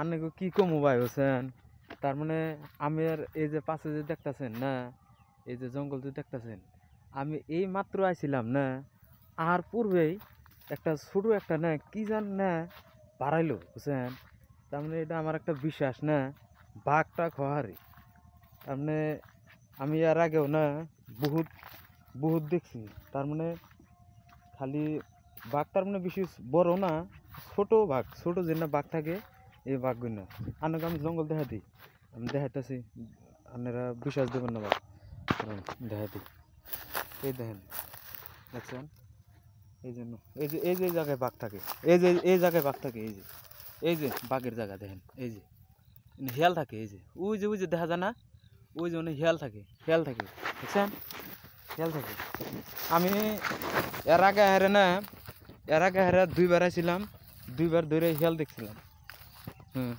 আন্নাকে কি কমু ভাই হোসেন। তার মানে আমি আর এই যে পাশে যে দেখতেছেন না, এই যে জঙ্গল যে দেখতেছেন, আমি এই মাত্র আইছিলাম না, আর পূর্বেই একটা ছোট একটা না কি জান না বাড়াইলো বুঝছেন। তার মানে এটা আমার একটা বিশ্বাস না, বাঘটা খোয়ারি। তার মানে আমি এর আগেও না বহুত বহুত দেখছি। তার মানে খালি বাঘ তার মানে বেশি বড় না, ছোট বাঘ, ছোট যে না বাঘ থাকে এই বাঘগুলো না। আপনাকে আমি জঙ্গল দেখা দিই, আমি দেখাইতেছি, আপনারা বিশ্বাস দেবেন না বাঘ, দেখা দিই। এই দেখেন, দেখছেন এই জন্য এই যে জায়গায় বাঘ থাকে, এই জায়গায় বাঘ থাকে, এই যে বাঘের জায়গা দেখেন, এই যে হিয়াল থাকে, ওই যে দেখা যায় না, ওই যে হিয়াল থাকে, দেখছেন হিয়াল থাকে। আমি এর আগে হারে না, এর আগে হারে দুইবার আইছিলাম, দুইবার ধরে হিয়াল দেখছিলাম। হুম।